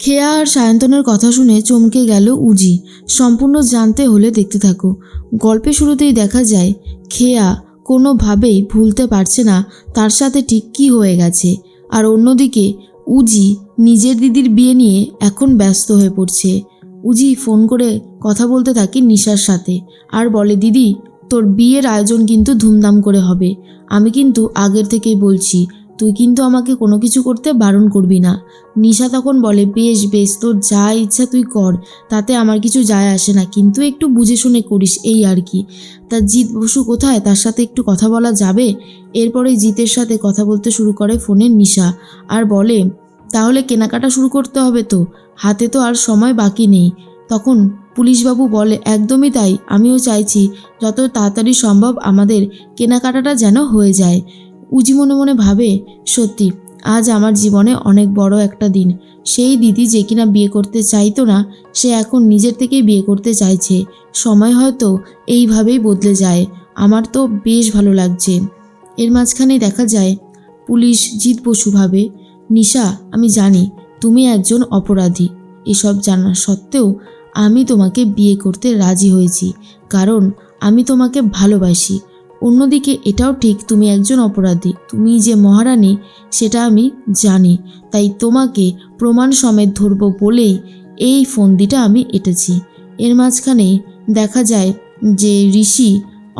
খেয়া আর সায়ন্তনের কথা শুনে চমকে গেল উজি। সম্পূর্ণ জানতে হলে দেখতে থাকো। গল্পের শুরুতেই দেখা যায় খেয়া কোনোভাবেই ভুলতে পারছে না তার সাথে ঠিক কী হয়ে গেছে। আর অন্যদিকে উজি নিজের দিদির বিয়ে নিয়ে এখন ব্যস্ত হয়ে পড়ছে। উজি ফোন করে কথা বলতে থাকে নিশার সাথে আর বলে, দিদি তোর বিয়ের আয়োজন কিন্তু ধুমধাম করে হবে। আমি কিন্তু আগের থেকেই বলছি, তুই কিন্তু আমাকে কোনো কিছু করতে বারণ করবি না। নিশা তখন বলে, বেশ বেশ, তোর যা ইচ্ছা তুই কর, তাতে আমার কিছু যায় আসে না, কিন্তু একটু বুঝে শুনে করিস, এই আর কি। তা জিৎ বসু কোথায়, তার সাথে একটু কথা বলা যাবে? এরপরে জিতের সাথে কথা বলতে শুরু করে ফোনে নিশা আর বলে, তাহলে কেনাকাটা শুরু করতে হবে তো, হাতে তো আর সময় বাকি নেই। তখন পুলিশবাবু বলে, একদমই তাই, আমিও চাইছি যত তাড়াতাড়ি সম্ভব আমাদের কেনাকাটাটা যেন হয়ে যায়। উজি মনে মনে ভাবে, সত্যি আজ আমার জীবনে অনেক বড় একটা দিন। সেই দিদি যে কিনা বিয়ে করতে চাইতো না, সে এখন নিজের থেকেই বিয়ে করতে চাইছে। সময় হয়তো এইভাবেই বদলে যায়। আমার তো বেশ ভালো লাগছে। এর মাঝখানে দেখা যায় পুলিশ জিৎ বসু ভাবে, নিশা আমি জানি তুমি একজন অপরাধী। এসব জানা সত্ত্বেও আমি তোমাকে বিয়ে করতে রাজি হয়েছি, কারণ আমি তোমাকে ভালোবাসি। অন্যদিকে এটাও ঠিক, তুমি একজন অপরাধী, তুমি যে মহারানী সেটা আমি জানি। তাই তোমাকে প্রমাণ সমেত ধরব বলেই এই ফন্দিটা আমি এঁটেছি। এর মাঝখানে দেখা যায় যে ঋষি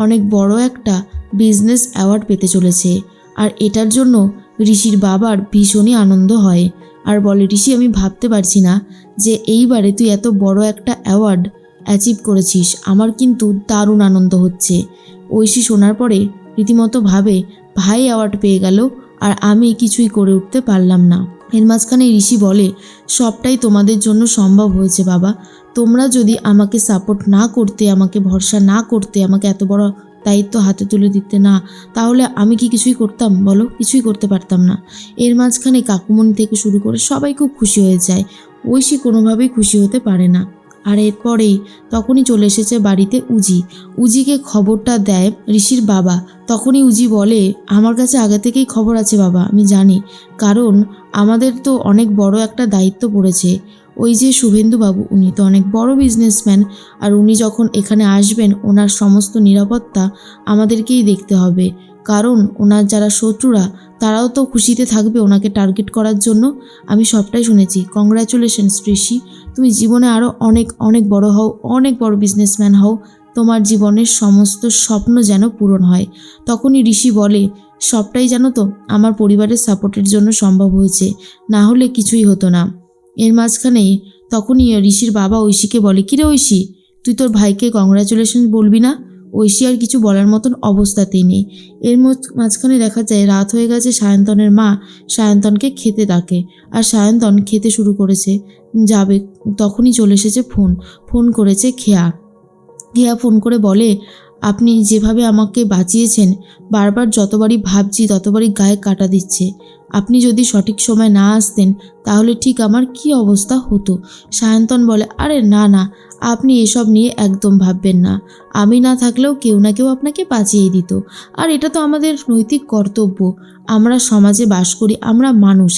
অনেক বড় একটা বিজনেস অ্যাওয়ার্ড পেতে চলেছে। আর এটার জন্য ঋষির বাবার ভীষণই আনন্দ হয় আর বলে, ঋষি আমি ভাবতে পারছি না যে এইবারে তুই এত বড় একটা অ্যাওয়ার্ড অ্যাচিভ করেছিস। আমার কিন্তু দারুণ আনন্দ হচ্ছে। ঐশী শোনার পরে রীতিমতো ভাবে, ভাই অ্যাওয়ার্ড পেয়ে গেল আর আমি কিছুই করে উঠতে পারলাম না। এর মাঝখানে ঋষি বলে, সবটাই তোমাদের জন্য সম্ভব হয়েছে বাবা। তোমরা যদি আমাকে সাপোর্ট না করতে, আমাকে ভরসা না করতে, আমাকে এত বড় দায়িত্ব হাতে তুলে দিতে না, তাহলে আমি কি কিছুই করতাম বলো? কিছুই করতে পারতাম না। এর মাঝখানে কাকুমণি থেকে শুরু করে সবাই খুব খুশি হয়ে যায়। ঐশী কোনোভাবেই খুশি হতে পারে না। আর এরপরেই তখনই চলে এসেছে বাড়িতে উজি। উজিকে খবরটা দেয় ঋষির বাবা। তখনই উজি বলে, আমার কাছে আগে থেকেই খবর আছে বাবা, আমি জানি, কারণ আমাদের তো অনেক বড় একটা দায়িত্ব পড়েছে। ওই যে শুভেন্দুবাবু, উনি তো অনেক বড় বিজনেসম্যান, আর উনি যখন এখানে আসবেন ওনার সমস্ত নিরাপত্তা আমাদেরকেই দেখতে হবে, কারণ ওনার যারা শত্রুরা তারাও তো খুশিতে থাকবে ওনাকে টার্গেট করার জন্য। আমি সবটাই শুনেছি। কংগ্র্যাচুলেশনস ঋষি, তুমি জীবনে আরও অনেক অনেক বড় হও, অনেক বড় বিজনেসম্যান হও, তোমার জীবনের সমস্ত স্বপ্ন যেন পূরণ হয়। তখনই ঋষি বলে, সবটাই জানো তো আমার পরিবারের সাপোর্টের জন্য সম্ভব হয়েছে, না হলে কিছুই হতো না। এর মাঝখানে তখনই ঋষির বাবা ঐশীকে বলে, কিরে ঐশী, তুই তোর ভাইকে কংগ্র্যাচুলেশন বলবি না? ঐশী আর কিছু বলার মতন অবস্থাতেই নেই। এর মাঝখানে দেখা যায় রাত হয়ে গেছে। সায়ন্তনের মা সায়ন্তনকে খেতে ডাকে আর সায়ন্তন খেতে শুরু করেছে যাবে, তখনই চলে এসেছে ফোন করেছে খেয়া। খেয়া ফোন করে বলে, আপনি যেভাবে আমাকে বাঁচিয়েছেন, বারবার যতবারই ভাবছি ততবারই গায়ে কাটা দিচ্ছে। আপনি যদি সঠিক সময় না আসতেন তাহলে ঠিক আমার কি অবস্থা হতো। সায়ন্তন বলে, আরে না না, আপনি এসব নিয়ে একদম ভাববেন না। আমি না থাকলেও কেউ না কেউ আপনাকে বাঁচিয়ে দিত। আর এটা তো আমাদের নৈতিক কর্তব্য। আমরা সমাজে বাস করি, আমরা মানুষ,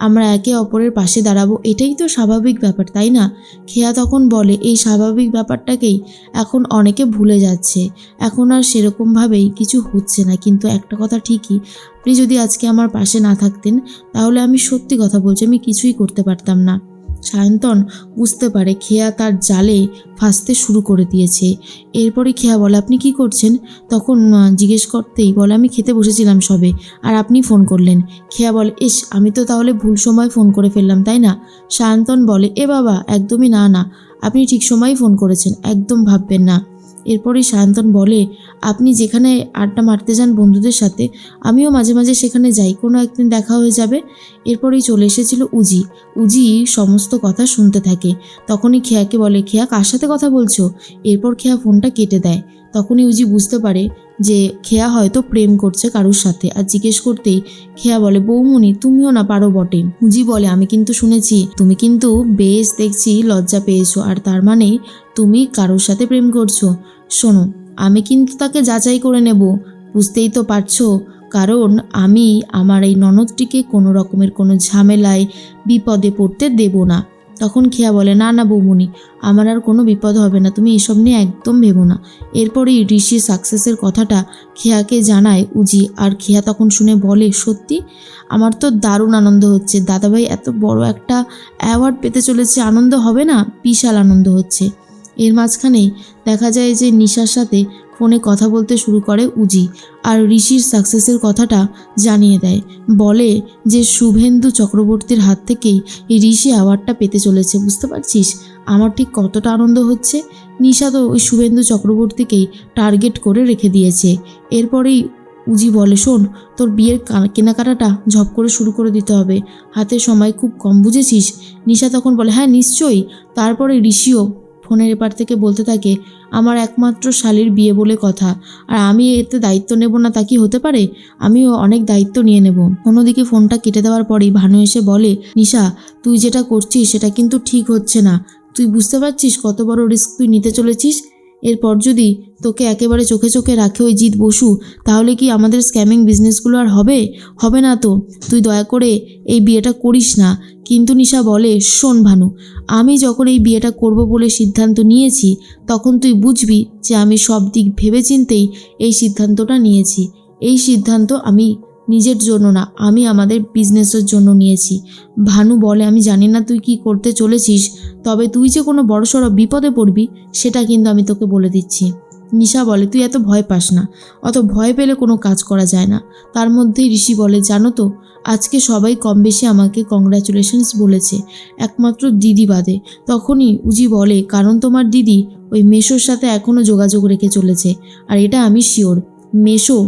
আমরা একে অপরের পাশে দাঁড়াবো, এটাই তো স্বাভাবিক ব্যাপার, তাই না? খেয়া তখন বলে, এই স্বাভাবিক ব্যাপারটাকেই এখন অনেকে ভুলে যাচ্ছে। এখন আর সেরকমভাবেই কিছু হচ্ছে না। কিন্তু একটা কথা ঠিকই, আপনি যদি আজকে আমার পাশে না থাকতেন তাহলে আমি সত্যি কথা বলছি, আমি কিছুই করতে পারতাম না। সায়ন্তন বুঝতে পারে খেয়া তার জালে ফাঁসতে শুরু করে দিয়েছে। এরপরে খেয়া বলে, আপনি কি করছেন? তখন জিজ্ঞেস করতেই বলে, আমি খেতে বসেছিলাম সবে, আর আপনি ফোন করলেন। খেয়া বলে, ইস, আমি তো তাহলে ভুল সময় ফোন করে ফেললাম, তাই না? সায়ন্তন বলে, এ বাবা, একদমই না না, আপনি ঠিক সময়ই ফোন করেছেন, একদম ভাববেন না। এরপরেই সায়ন্তন বলে, আপনি যেখানে আড্ডা মারতে যান বন্ধুদের সাথে, আমিও মাঝে মাঝে সেখানে যাই, কোনো একদিন দেখা হয়ে যাবে। এরপরেই চলে এসেছিল উজি সমস্ত কথা শুনতে থাকে। তখনই খেয়াকে বলে, খেয়া কার সাথে কথা বলছো? এরপর খেয়া ফোনটা কেটে দেয়। তখনই উজি বুঝতে পারে যে খেয়া হয়তো প্রেম করছে কারুর সাথে। আর জিজ্ঞেস করতেই খেয়া বলে, বৌমনি তুমিও না পারো বটে। উজি বলে, আমি কিন্তু শুনেছি তুমি কিন্তু বেশ দেখছি লজ্জা পেয়েছো, আর তার মানে তুমি কারোর সাথে প্রেম করছো। শোনো, আমি কিন্তু তাকে যাচাই করে নেব, বুঝতেই তো পারছো, কারণ আমি আমার এই ননদটিকে কোনো রকমের কোনো ঝামেলায় বিপদে পড়তে দেব না। তখন খেয়া বলে, না না বৌমনি, আমার আর কোনো বিপদ হবে না, তুমি এসব নিয়ে একদম ভেবো না। এরপরেই ঋষির সাকসেসের কথাটা খেয়াকে জানায় উজি, আর খেয়া তখন শুনে বলে, সত্যি? আমার তো দারুণ আনন্দ হচ্ছে, দাদাভাই এত বড় একটা অ্যাওয়ার্ড পেতে চলেছে, আনন্দ হবে না? বিশাল আনন্দ হচ্ছে। এর মাঝখানেই দেখা যায় যে নিশার সাথে ফোনে কথা বলতে শুরু করে উজি, আর ঋষির সাকসেসের কথাটা জানিয়ে দেয়। বলে যে শুভেন্দু চক্রবর্তীর হাত থেকেই এই ঋষি অ্যাওয়ার্ডটা পেতে চলেছে। বুঝতে পারছিস আমার ঠিক কতটা আনন্দ হচ্ছে? নিশা তো ওই শুভেন্দু চক্রবর্তীকেই টার্গেট করে রেখে দিয়েছে। এরপরেই উজি বলে, শোন, তোর বিয়ের কেনাকাটাটা ঝপ করে শুরু করে দিতে হবে, হাতে সময় খুব কম, বুঝেছিস? নিশা তখন বলে, হ্যাঁ নিশ্চয়ই। তারপরে ঋষিও ফোনের এপার থেকে বলতে থাকে, আমার একমাত্র শালীর বিয়ে বলে কথা, আর আমি এতে দায়িত্ব নেব না তা কি হতে পারে? আমিও অনেক দায়িত্ব নিয়ে নেব। অন্যদিকে ফোনটা কেটে দেওয়ার পরেই ভানু এসে বলে, নিশা, তুই যেটা করছিস সেটা কিন্তু ঠিক হচ্ছে না। তুই বুঝতে পারছিস কত বড় রিস্ক তুই নিতে চলেছিস? এরপর যদি তোকে একেবারে চোখে চোখে রাখে ওই জিৎ বসু, তাহলে কি আমাদের স্ক্যামিং বিজনেসগুলো আর হবে? হবে না তো। তুই দয়া করে এই বিয়েটা করিস না। কিন্তু নিশা বলে, শোন ভানু, আমি যখন এই বিয়েটা করব বলে সিদ্ধান্ত নিয়েছি, তখন তুই বুঝবি যে আমি সব দিক ভেবেচিন্তেই এই সিদ্ধান্তটা নিয়েছি। এই সিদ্ধান্ত আমি নিজের জন্য না, আমি আমাদের বিজনেসের জন্য নিয়েছি। ভানু বলে, আমি জানি না তুই কি করতে চলেছিস, তবে তুই যে কোনো বড়সড় বিপদে পড়বি সেটা কিন্তু আমি তোকে বলে দিচ্ছি। নিশা বলে, তুই এত ভয় পাস না, অত ভয় পেলে কোনো কাজ করা যায় না। তার মধ্যেই ঋষি বলে, জানো তো, আজকে সবাই কম বেশি আমাকে কংগ্রাচুলেশনস বলেছে, একমাত্র দিদি বাদে। তখনই উজি বলে, কারণ তোমার দিদি ওই মেশোর সাথে এখনও যোগাযোগ রেখে চলেছে, আর এটা আমি শিওর। মেশো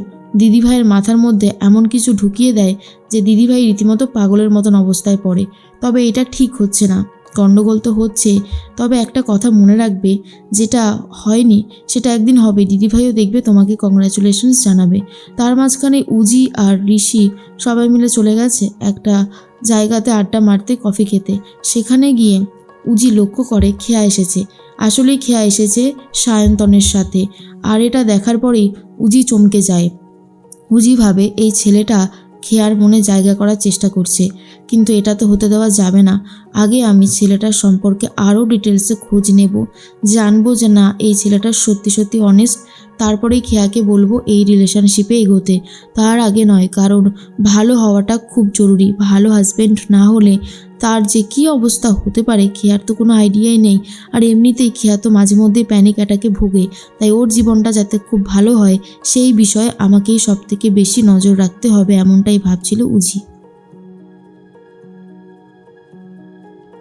দিদিভাইয়ের মাথার মধ্যে এমন কিছু ঢুকিয়ে দেয় যে দিদিভাই রীতিমতো পাগলের মতন অবস্থায় পড়ে। তবে এটা ঠিক হচ্ছে না, গণ্ডগোল তো হচ্ছে, তবে একটা কথা মনে রাখবে, যেটা হয়নি সেটা একদিন হবে, দিদিভাইও দেখবে তোমাকে কংগ্রাচুলেশনস জানাবে। তার মাঝখানে উজি আর ঋষি সবাই মিলে চলে গেছে একটা জায়গাতে আড্ডা মারতে, কফি খেতে। সেখানে গিয়ে উজি লক্ষ্য করে খেয়া এসেছে। আসলেই খেয়া এসেছে সায়ন্তনের সাথে, আর এটা দেখার পরেই উজি চমকে যায়। উজি ভাবে এই ছেলেটা খেয়ার মনে জায়গা করার চেষ্টা করছে, কিন্তু এটা তো হতে দেওয়া যাবে না। আগে আমি ছেলেটার সম্পর্কে আরও ডিটেলসে খোঁজ নেব, জানবো যে না এই ছেলেটা সত্যি সত্যি অনেস্ট, তারপরেই খেয়াকে বলবো এই রিলেশনশিপে এগোতে। তার আগে নয়, কারণ ভালো হওয়াটা খুব জরুরি। ভালো হাজব্যান্ড না হলে তার যে কী অবস্থা হতে পারে খেয়ার তো কোনো আইডিয়াই নেই। আর এমনিতেই খেয়া তো মাঝে মধ্যে প্যানিক অ্যাটাকে ভোগে, তাই ওর জীবনটা যাতে খুব ভালো হয় সেই বিষয়ে আমাকেই সবথেকে বেশি নজর রাখতে হবে, এমনটাই ভাবছিল উজি।